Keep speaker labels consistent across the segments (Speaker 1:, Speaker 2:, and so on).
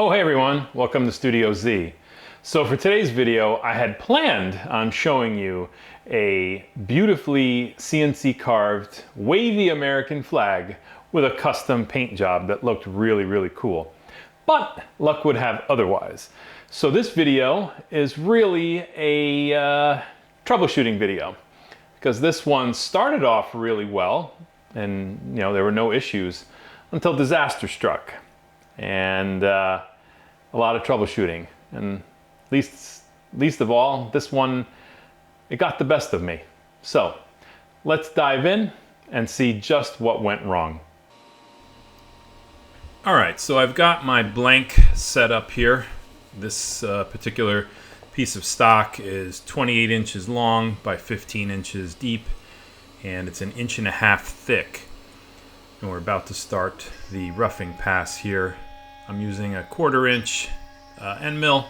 Speaker 1: Oh, hey everyone, welcome to Studio Z. So for today's video, I had planned on showing you a beautifully CNC carved wavy American flag with a custom paint job that looked really, really cool. But luck would have otherwise. So this video is really a troubleshooting video, because this one started off really well and there were no issues until disaster struck. And a lot of troubleshooting, and least of all, this one, it got the best of me. So let's dive in and see just what went wrong. All right, so I've got my blank set up here. This particular piece of stock is 28 inches long by 15 inches deep, and it's 1.5 inches thick. And we're about to start the roughing pass here. I'm using a 1/4 inch end mill,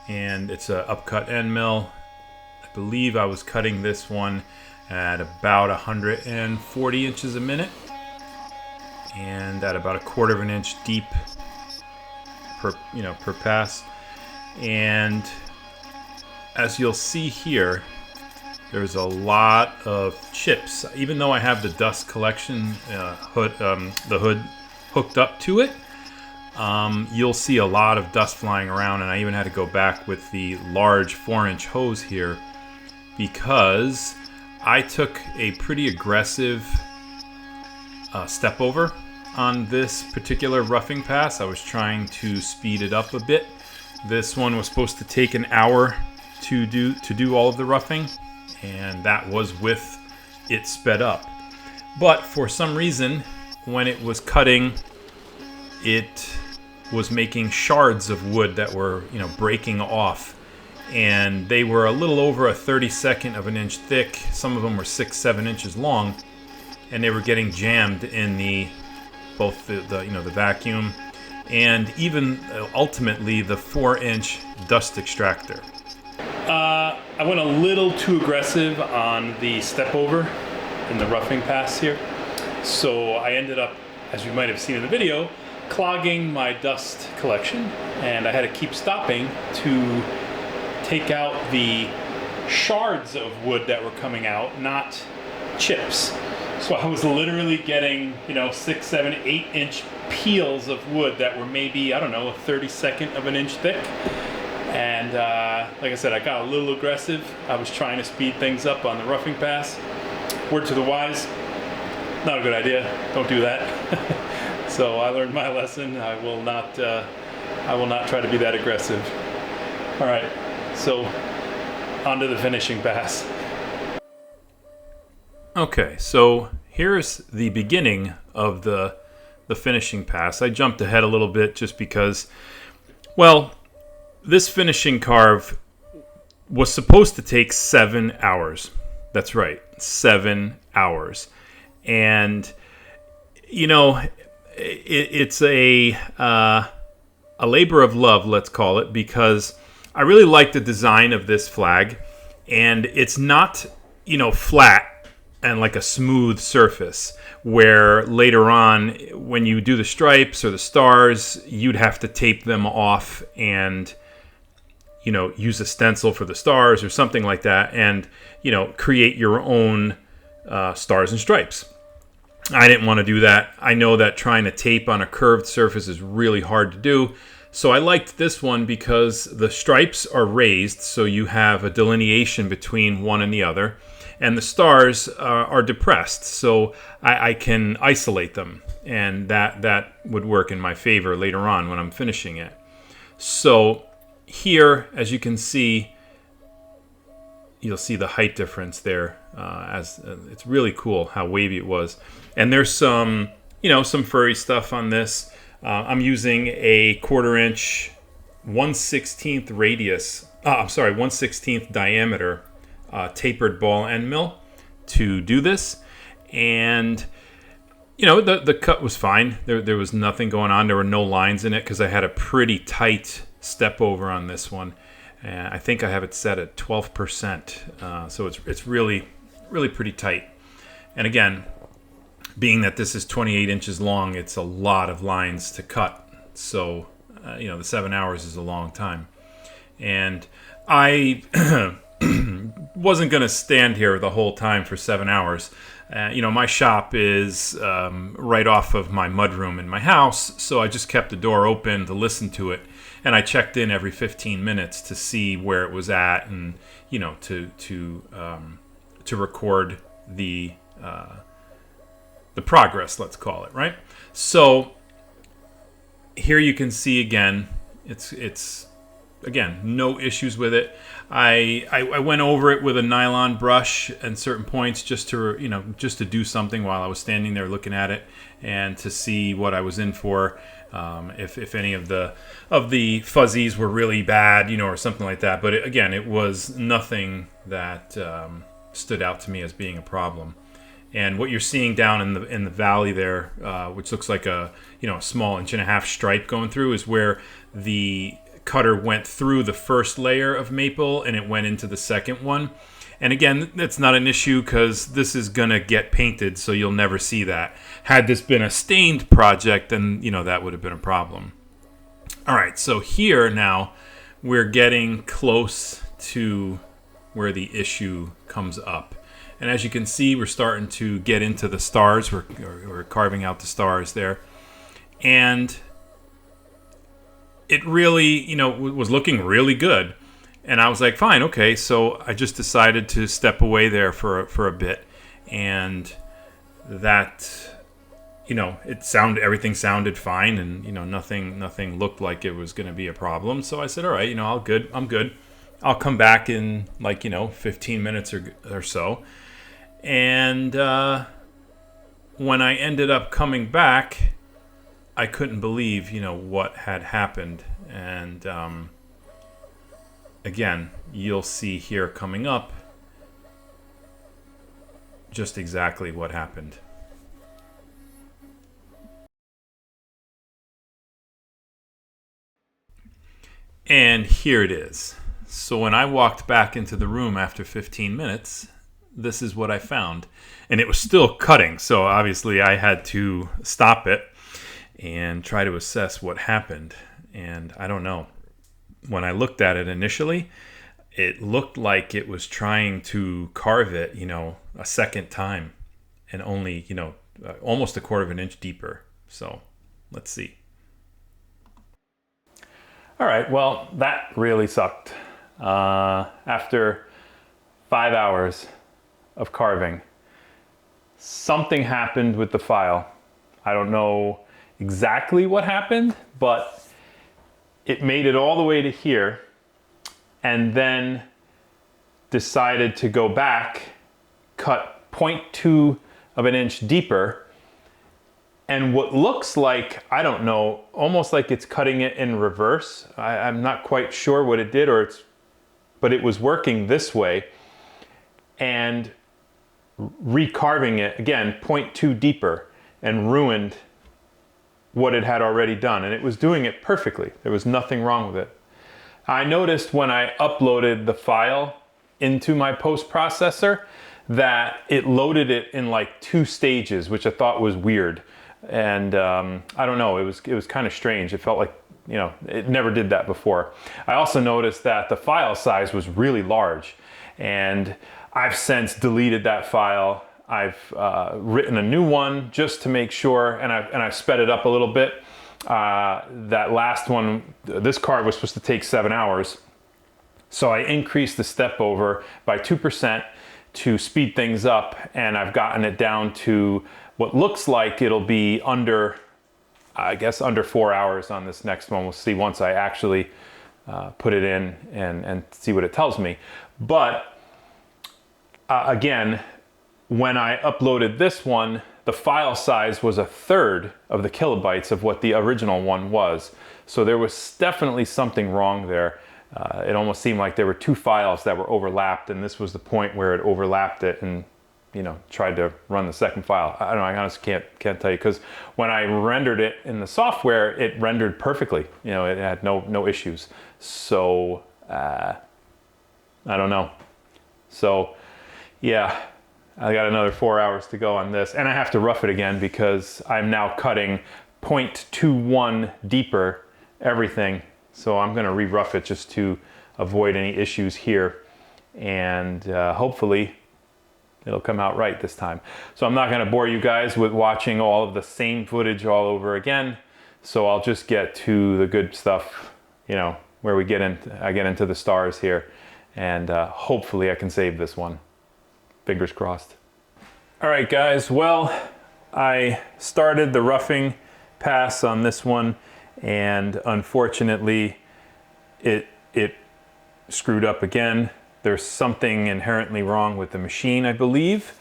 Speaker 1: and it's a upcut end mill. I believe I was cutting this one at about 140 inches a minute, and at about 1/4 inch deep per pass. And as you'll see here, there's a lot of chips. Even though I have the dust collection the hood hooked up to it, you'll see a lot of dust flying around, and I even had to go back with the large 4-inch hose here because I took a pretty aggressive step over on this particular roughing pass. I was trying to speed it up a bit. This one was supposed to take an hour to do all of the roughing, and that was with it sped up. But for some reason, when it was cutting, it was making shards of wood that were breaking off, and they were a little over 1/32 of an inch thick. Some of them were 6-7 inches long, and they were getting jammed in both the vacuum and even ultimately the 4-inch dust extractor. I went a little too aggressive on the step over in the roughing pass here, so I ended up, as you might have seen in the video, clogging my dust collection, and I had to keep stopping to take out the shards of wood that were coming out, not chips. So I was literally getting 6, 7, 8 inch peels of wood that were maybe, I don't know, 1/32 of an inch thick. And like I said, I got a little aggressive. I was trying to speed things up on the roughing pass. Word to the wise, not a good idea. Don't do that. So I learned my lesson. I will not try to be that aggressive. All right, so on to the finishing pass. Okay, so here's the beginning of the finishing pass. I jumped ahead a little bit just because, well, this finishing carve was supposed to take 7 hours. That's right, 7 hours. And it's a labor of love, let's call it, because I really like the design of this flag, and it's not flat and like a smooth surface where later on when you do the stripes or the stars, you'd have to tape them off and use a stencil for the stars or something like that, and create your own stars and stripes. I didn't want to do that. I know that trying to tape on a curved surface is really hard to do. So I liked this one because the stripes are raised, so you have a delineation between one and the other. And the stars are depressed, so I can isolate them. And that would work in my favor later on when I'm finishing it. So here, as you can see, you'll see the height difference there. It's really cool how wavy it was. And there's some furry stuff on this. I'm using a 1/4 inch, 1/16 radius. 1/16 diameter tapered ball end mill to do this, and the cut was fine. There was nothing going on. There were no lines in it because I had a pretty tight step over on this one. I think I have it set at 12%, so it's really pretty tight. And again, being that this is 28 inches long, it's a lot of lines to cut. So the 7 hours is a long time. And I wasn't going to stand here the whole time for 7 hours. My shop is right off of my mudroom in my house, so I just kept the door open to listen to it. And I checked in every 15 minutes to see where it was at, and to record the progress, let's call it, right? So here you can see again, it's again, no issues with it. I went over it with a nylon brush at certain points just to do something while I was standing there looking at it, and to see what I was in for. If any of the fuzzies were really bad, or something like that. But it was nothing that stood out to me as being a problem. And what you're seeing down in the valley there, which looks like a small 1.5-inch stripe going through, is where the cutter went through the first layer of maple and it went into the second one. And again, that's not an issue because this is gonna get painted, so you'll never see that. Had this been a stained project, then that would have been a problem. All right, so here now we're getting close to where the issue comes up. And as you can see, we're starting to get into the stars. We're carving out the stars there. And it really, was looking really good. And I was like, fine, okay. So I just decided to step away there for a bit. And that, everything sounded fine. And, nothing looked like it was going to be a problem. So I said, all right, I'm good. I'll come back in 15 minutes or so. And when I ended up coming back, I couldn't believe, what had happened. And again, you'll see here coming up just exactly what happened. And here it is. So when I walked back into the room after 15 minutes, this is what I found. And it was still cutting, so obviously I had to stop it and try to assess what happened. And I don't know. When I looked at it initially, it looked like it was trying to carve it, a second time, and only, almost 1/4 inch deeper. So let's see. All right, well, that really sucked. After 5 hours of carving, something happened with the file. I don't know exactly what happened, but it made it all the way to here and then decided to go back, cut 0.2 of an inch deeper, and what looks like, I don't know, almost like it's cutting it in reverse. I'm not quite sure what it did, but it was working this way and recarving it again 0.2 deeper, and ruined what it had already done. And it was doing it perfectly. There was nothing wrong with it. I noticed when I uploaded the file into my post processor that it loaded it in 2 stages, which I thought was weird. And I don't know, it was kind of strange. It felt like, it never did that before. I also noticed that the file size was really large, and I've since deleted that file. I've written a new one just to make sure, and I've sped it up a little bit. That last one, this card was supposed to take 7 hours, so I increased the step over by 2% to speed things up, and I've gotten it down to what looks like it'll be under 4 hours on this next one. We'll see once I actually put it in and see what it tells me. But again, when I uploaded this one, the file size was 1/3 of the kilobytes of what the original one was. So there was definitely something wrong there. It almost seemed like there were 2 files that were overlapped, and this was the point where it overlapped it and tried to run the second file. I don't know, I honestly can't tell you, because when I rendered it in the software, it rendered perfectly. It had no issues. So I don't know. So yeah, I got another 4 hours to go on this, and I have to rough it again because I'm now cutting 0.21 deeper everything. So I'm going to re-rough it just to avoid any issues here, and hopefully it'll come out right this time. So I'm not going to bore you guys with watching all of the same footage all over again. So I'll just get to the good stuff, you know, where I get into the stars here, and hopefully I can save this one. Fingers crossed. All right, guys. Well, I started the roughing pass on this one, and unfortunately it screwed up again. There's something inherently wrong with the machine, I believe.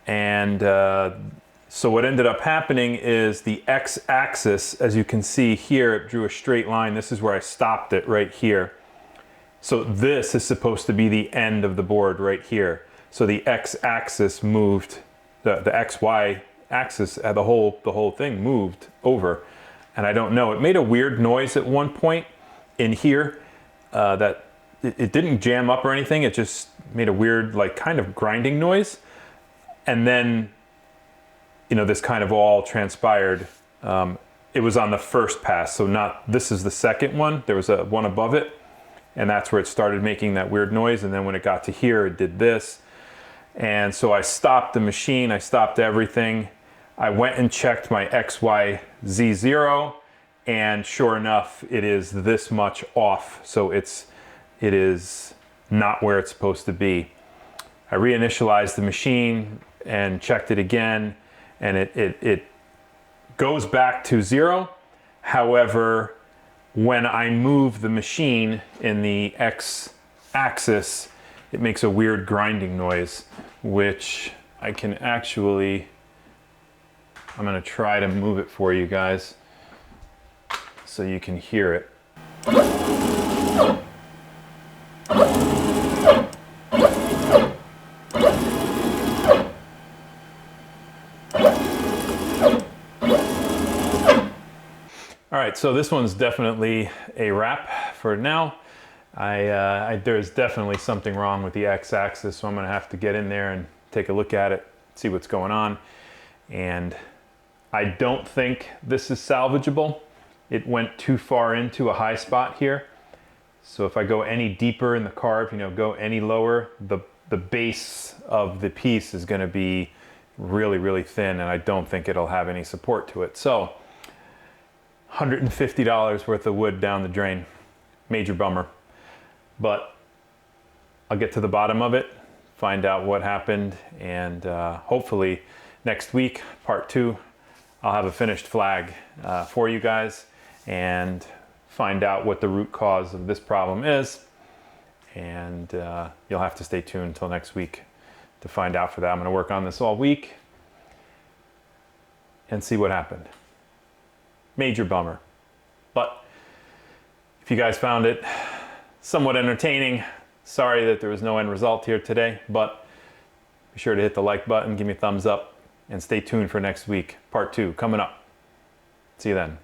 Speaker 1: And so what ended up happening is the x-axis, as you can see here, it drew a straight line. This is where I stopped it, right here. So this is supposed to be the end of the board right here. So the x-axis moved, the xy axis, the whole thing moved over. And I don't know, it made a weird noise at one point in here that it didn't jam up or anything. It just made a weird, like, kind of grinding noise. And then, you know, this kind of all transpired. It was on the first pass, so not, this is the second one. There was a one above it, and that's where it started making that weird noise. And then when it got to here, it did this. And so I stopped the machine, I stopped everything. I went and checked my XYZ0, and sure enough, it is this much off. So it is not where it's supposed to be. I reinitialized the machine and checked it again, and it goes back to 0. However, when I move the machine in the x-axis, it makes a weird grinding noise, which I can actually, I'm gonna try to move it for you guys so you can hear it. All right, so this one's definitely a wrap for now. There's definitely something wrong with the x-axis, so I'm gonna have to get in there and take a look at it, see what's going on. And I don't think this is salvageable. It went too far into a high spot here. So if I go any deeper in the carve, you know, go any lower, the base of the piece is gonna be really, really thin, and I don't think it'll have any support to it. So $150 worth of wood down the drain. Major bummer. But I'll get to the bottom of it, find out what happened, and hopefully next week, part 2, I'll have a finished flag for you guys and find out what the root cause of this problem is. And you'll have to stay tuned until next week to find out for that. I'm going to work on this all week and see what happened. Major bummer. But if you guys found it somewhat entertaining, sorry that there was no end result here today, but be sure to hit the like button, give me a thumbs up, and stay tuned for next week. Part 2 coming up. See you then.